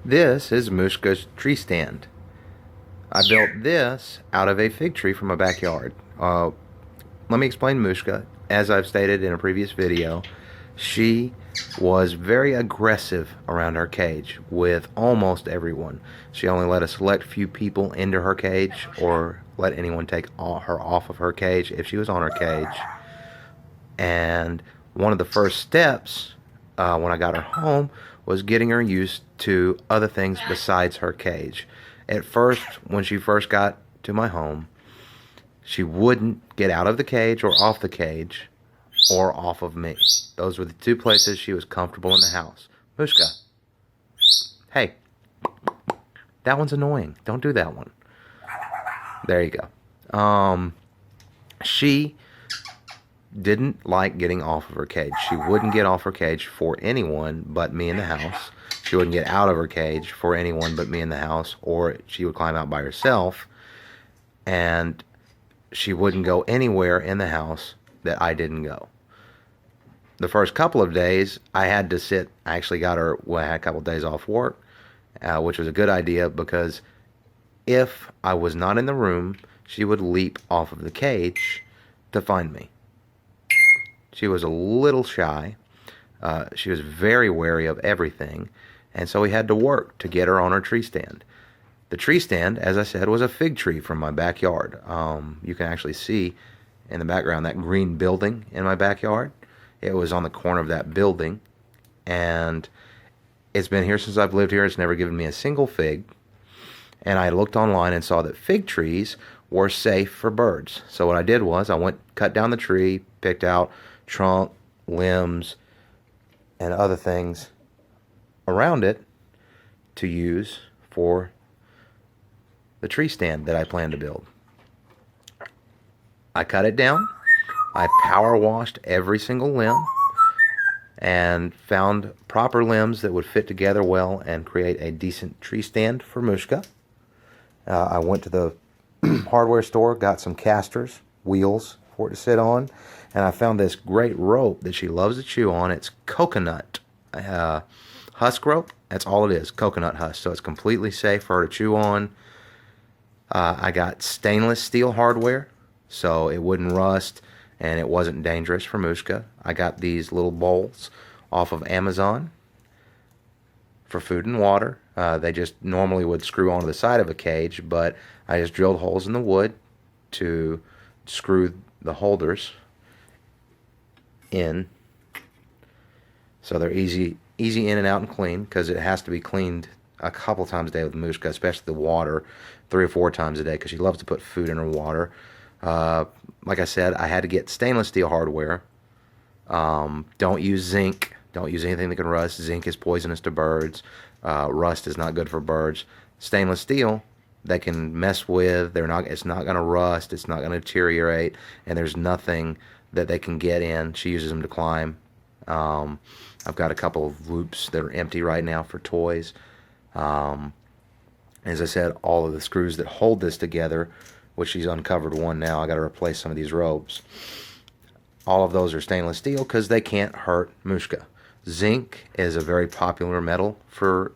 This is Mushka's tree stand. I built this out of a fig tree from my backyard. Let me explain Mushka. As I've stated in a previous video, she was very aggressive around her cage with almost everyone. She only let a select few people into her cage or let anyone take her off of her cage if she was on her cage. And one of the first steps when I got her home was getting her used to other things besides her cage. At first, when she first got to my home, she wouldn't get out of the cage or off the cage or off of me. Those were the two places she was comfortable in the house. Mushka, hey, that one's annoying. Don't do that one. There you go. She didn't like getting off of her cage. She wouldn't get off her cage for anyone but me in the house. She wouldn't get out of her cage for anyone but me in the house, or she would climb out by herself. And she wouldn't go anywhere in the house that I didn't go. The first couple of days, I had to sit. I actually got her, I had a couple of days off work, which was a good idea because if I was not in the room, she would leap off of the cage to find me. She was a little shy. She was very wary of everything. And so we had to work to get her on her tree stand. The tree stand, as I said, was a fig tree from my backyard. You can actually see in the background that green building in my backyard. It was on the corner of that building. And it's been here since I've lived here. It's never given me a single fig. And I looked online and saw that fig trees were safe for birds. So what I did was I cut down the tree, picked out trunk, limbs, and other things around it to use for the tree stand that I plan to build. I cut it down. I power washed every single limb and found proper limbs that would fit together well and create a decent tree stand for Mushka. I went to the hardware store, got some casters, wheels for it to sit on, and I found this great rope that she loves to chew on. It's coconut husk rope. That's all it is, coconut husk. So it's completely safe for her to chew on. I got stainless steel hardware, so it wouldn't rust and it wasn't dangerous for Mushka. I got these little bowls off of Amazon for food and water. They just normally would screw onto the side of a cage, but I just drilled holes in the wood to screw the holders in, so they're easy in and out and clean, because it has to be cleaned a couple times a day with Mushka, especially the water, 3 or 4 times a day, because she loves to put food in her water. Like I said, I had to get stainless steel hardware. Don't use zinc. Don't use anything that can rust. Zinc is poisonous to birds. Rust is not good for birds. Stainless steel, they can mess with. It's not going to rust. It's not going to deteriorate. And there's nothing that they can get in. She uses them to climb. I've got a couple of loops that are empty right now for toys. As I said, all of the screws that hold this together, which she's uncovered one now, I got to replace some of these ropes. All of those are stainless steel because they can't hurt Mushka. Zinc is a very popular metal for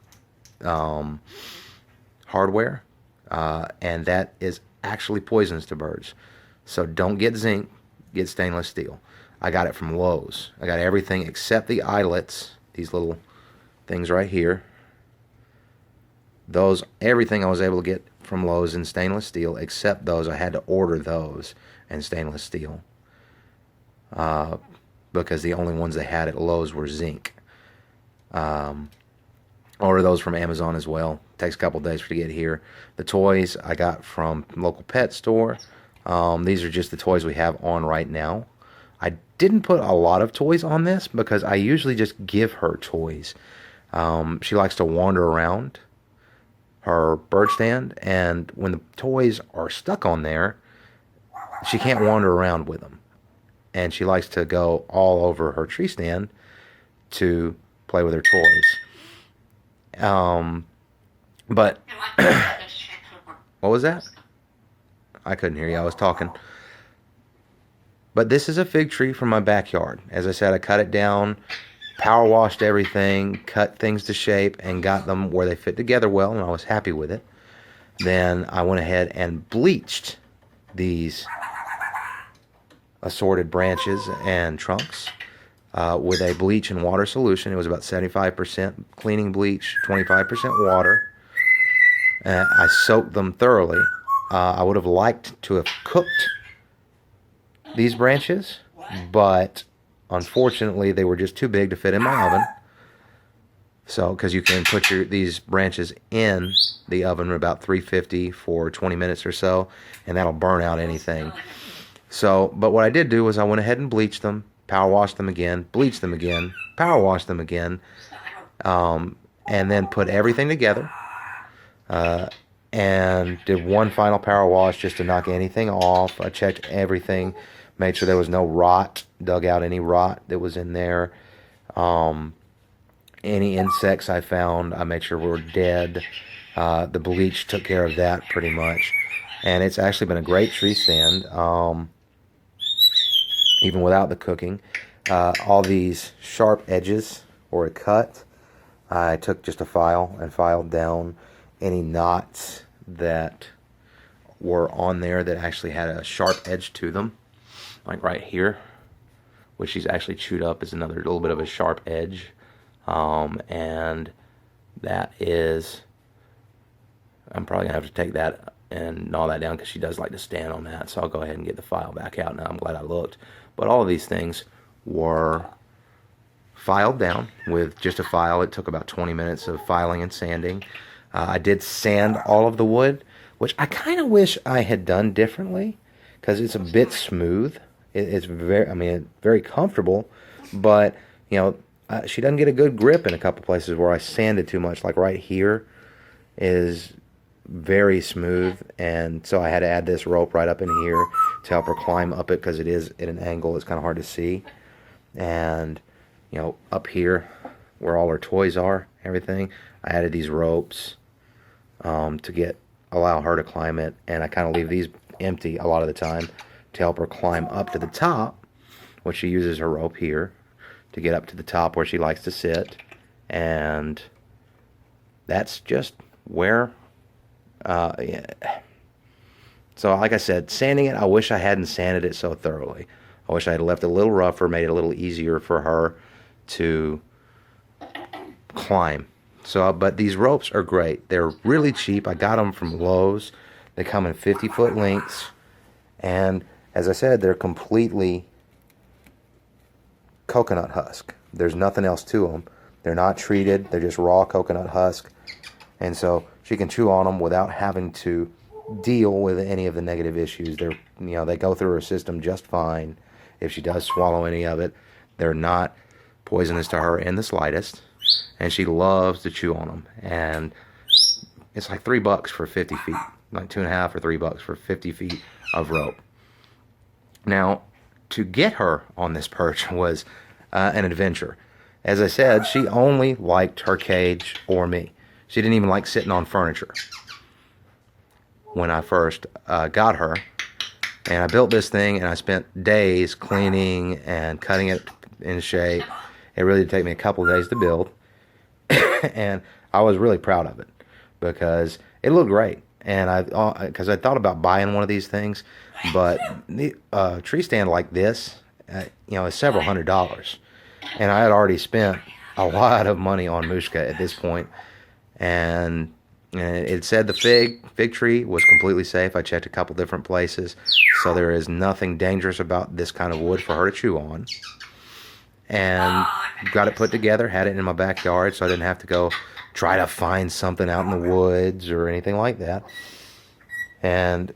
hardware, and that is actually poisonous to birds. So don't get zinc, get stainless steel. I got it from Lowe's. I got everything except the eyelets, these little things right here. Everything I was able to get from Lowe's in stainless steel, except those. I had to order those in stainless steel, because the only ones they had at Lowe's were zinc. Order those from Amazon as well. Takes a couple days to get here. The toys I got from local pet store. These are just the toys we have on right now. I didn't put a lot of toys on this because I usually just give her toys. She likes to wander around her bird stand, and when the toys are stuck on there, she can't wander around with them. And she likes to go all over her tree stand to play with her toys. But what was that? I couldn't hear you. I was talking. But this is a fig tree from my backyard. As I said, I cut it down power washed everything, cut things to shape, and got them where they fit together well, and I was happy with it. Then I went ahead and bleached these assorted branches and trunks with a bleach and water solution. It was about 75% cleaning bleach, 25% water. I soaked them thoroughly. I would have liked to have cooked these branches, but unfortunately they were just too big to fit in my oven. So, because you can put these branches in the oven at about 350 for 20 minutes or so, and that'll burn out anything. So, but what I did do was I went ahead and bleached them, power washed them again, bleached them again, power washed them again, and then put everything together, and did one final power wash just to knock anything off. I checked everything, made sure there was no rot, dug out any rot that was in there. Any insects I found, I made sure were dead. The bleach took care of that pretty much. And it's actually been a great tree stand, even without the cooking. All these sharp edges were cut. I took just a file and filed down any knots that were on there that actually had a sharp edge to them. Like right here, which she's actually chewed up, is another little bit of a sharp edge. And that is, I'm probably gonna have to take that and gnaw that down because she does like to stand on that. So I'll go ahead and get the file back out now. I'm glad I looked. But all of these things were filed down with just a file. It took about 20 minutes of filing and sanding. I did sand all of the wood, which I kind of wish I had done differently because it's a bit smooth. It's very comfortable, but you know, she doesn't get a good grip in a couple places where I sanded too much. Like right here is very smooth, and so I had to add this rope right up in here to help her climb up it because it is at an angle. It's kind of hard to see. And you know, up here where all her toys are, everything, I added these ropes to allow her to climb it, and I kind of leave these empty a lot of the time to help her climb up to the top, which she uses her rope here to get up to the top where she likes to sit. And that's just where yeah. So like I said, sanding it, I wish I hadn't sanded it so thoroughly. I wish I had left it a little rougher, made it a little easier for her to climb. So, but these ropes are great. They're really cheap. I got them from Lowe's. They come in 50-foot lengths, and as I said, they're completely coconut husk. There's nothing else to them. They're not treated. They're just raw coconut husk. And so she can chew on them without having to deal with any of the negative issues. They go through her system just fine. If she does swallow any of it, they're not poisonous to her in the slightest. And she loves to chew on them. And it's like $3 for 50 feet. Like $2.50 or $3 for 50 feet of rope. Now, to get her on this perch was an adventure. As I said, she only liked her cage or me. She didn't even like sitting on furniture when I first got her. And I built this thing, and I spent days cleaning and cutting it in shape. It really did take me a couple of days to build. And I was really proud of it because it looked great. And because I thought about buying one of these things, but the tree stand like this, is several $100s. And I had already spent a lot of money on Mushka at this point. And it said the fig tree was completely safe. I checked a couple different places, so there is nothing dangerous about this kind of wood for her to chew on. And got it put together, had it in my backyard, so I didn't have to go try to find something out in the woods or anything like that. And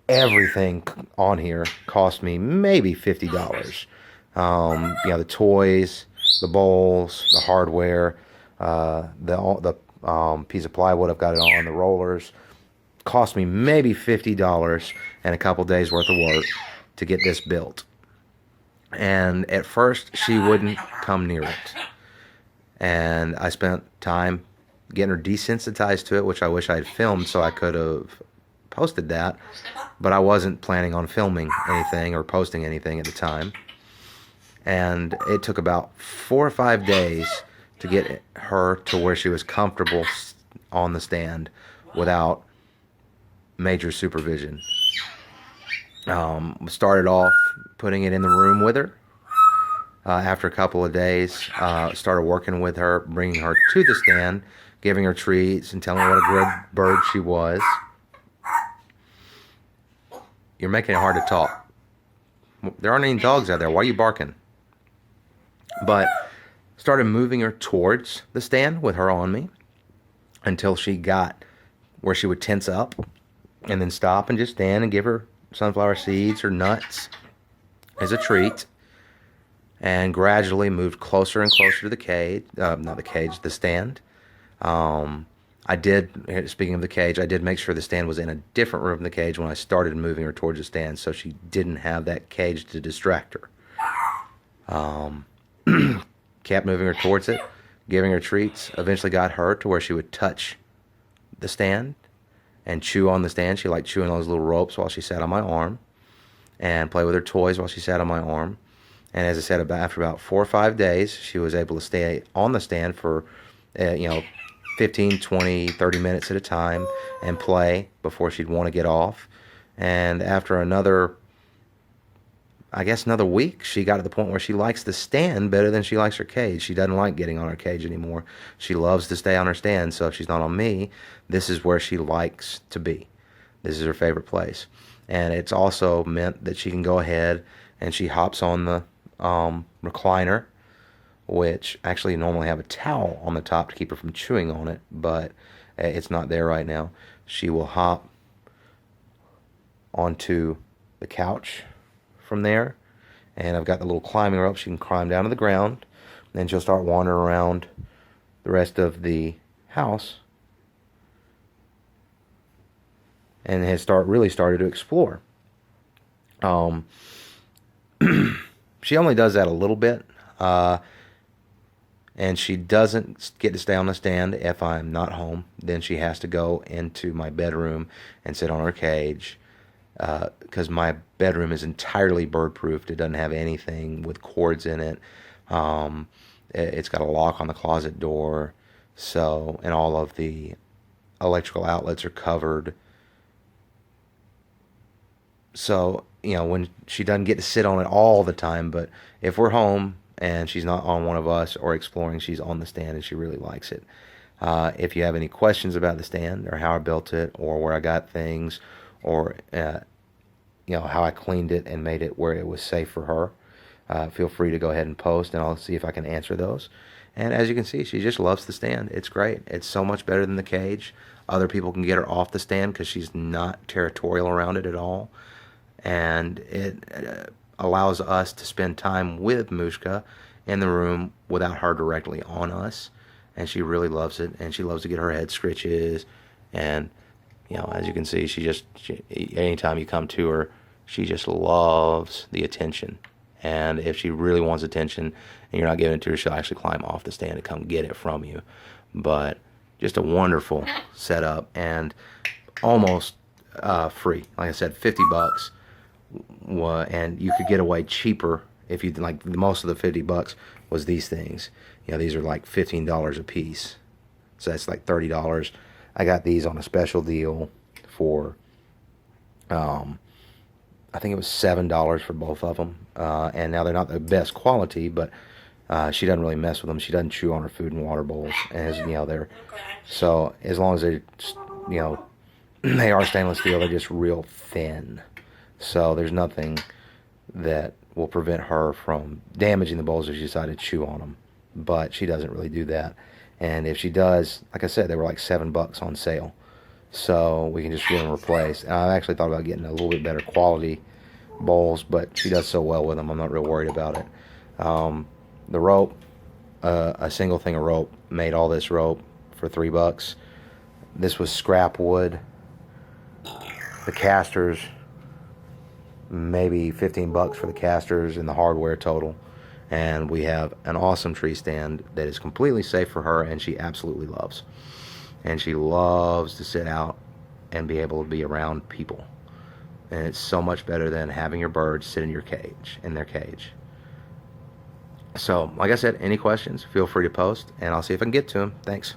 everything on here cost me maybe $50. The toys, the bowls, the hardware, the piece of plywood I've got it on, the rollers, cost me maybe $50 and a couple days worth of work to get this built. And at first she wouldn't come near it, and I spent time getting her desensitized to it, which I wish I had filmed so I could have posted that, but I wasn't planning on filming anything or posting anything at the time. And it took about 4 or 5 days to get her to where she was comfortable on the stand without major supervision. Started off putting it in the room with her. After a couple of days, started working with her, bringing her to the stand, giving her treats, and telling her what a good bird she was. You're making it hard to talk. There aren't any dogs out there. Why are you barking? But started moving her towards the stand with her on me until she got where she would tense up and then stop and just stand and give her sunflower seeds or nuts as a treat. And gradually moved closer and closer to the cage, not the cage, the stand. I did, speaking of the cage, I did make sure the stand was in a different room than the cage when I started moving her towards the stand, so she didn't have that cage to distract her. Kept moving her towards it, giving her treats. Eventually got her to where she would touch the stand and chew on the stand. She liked chewing on those little ropes while she sat on my arm, and play with her toys while she sat on my arm. And as I said, after about 4 or 5 days, she was able to stay on the stand for, 15, 20, 30 minutes at a time and play before she'd want to get off. And after another week, she got to the point where she likes the stand better than she likes her cage. She doesn't like getting on her cage anymore. She loves to stay on her stand, so if she's not on me, this is where she likes to be. This is her favorite place. And it's also meant that she can go ahead and she hops on the recliner, which actually normally have a towel on the top to keep her from chewing on it, but it's not there right now. She will hop onto the couch from there, and I've got the little climbing rope. She can climb down to the ground, then she'll start wandering around the rest of the house and has really started to explore. She only does that a little bit, and she doesn't get to stay on the stand if I'm not home. Then she has to go into my bedroom and sit on her cage, because my bedroom is entirely bird-proofed. It doesn't have anything with cords in it. It's got a lock on the closet door, and all of the electrical outlets are covered. So, when she doesn't get to sit on it all the time, but if we're home and she's not on one of us or exploring, she's on the stand and she really likes it. If you have any questions about the stand or how I built it or where I got things or, how I cleaned it and made it where it was safe for her, feel free to go ahead and post and I'll see if I can answer those. And as you can see, she just loves the stand. It's great. It's so much better than the cage. Other people can get her off the stand because she's not territorial around it at all. And it allows us to spend time with Mushka in the room without her directly on us. And she really loves it. And she loves to get her head scritches. And, as you can see, anytime you come to her, she just loves the attention. And if she really wants attention and you're not giving it to her, she'll actually climb off the stand and come get it from you. But just a wonderful setup and almost free. Like I said, $50. And you could get away cheaper if you like. Most of the $50 was these things. These are like $15 a piece, so that's like $30. I got these on a special deal for I think it was $7 for both of them. And now they're not the best quality, but she doesn't really mess with them. She doesn't chew on her food and water bowls, and they're so as long as they they are stainless steel, they're just real thin. So there's nothing that will prevent her from damaging the bowls if she decided to chew on them. But she doesn't really do that. And if she does, like I said, they were like $7 on sale. So we can just get them replaced. And I actually thought about getting a little bit better quality bowls, but she does so well with them, I'm not real worried about it. The rope, a single thing of rope, made all this rope for $3. This was scrap wood. The casters, maybe $15 for the casters and the hardware total. And we have an awesome tree stand that is completely safe for her and she absolutely loves. And she loves to sit out and be able to be around people. And it's so much better than having your birds sit in their cage. So, like I said, any questions, feel free to post, and I'll see if I can get to them. Thanks.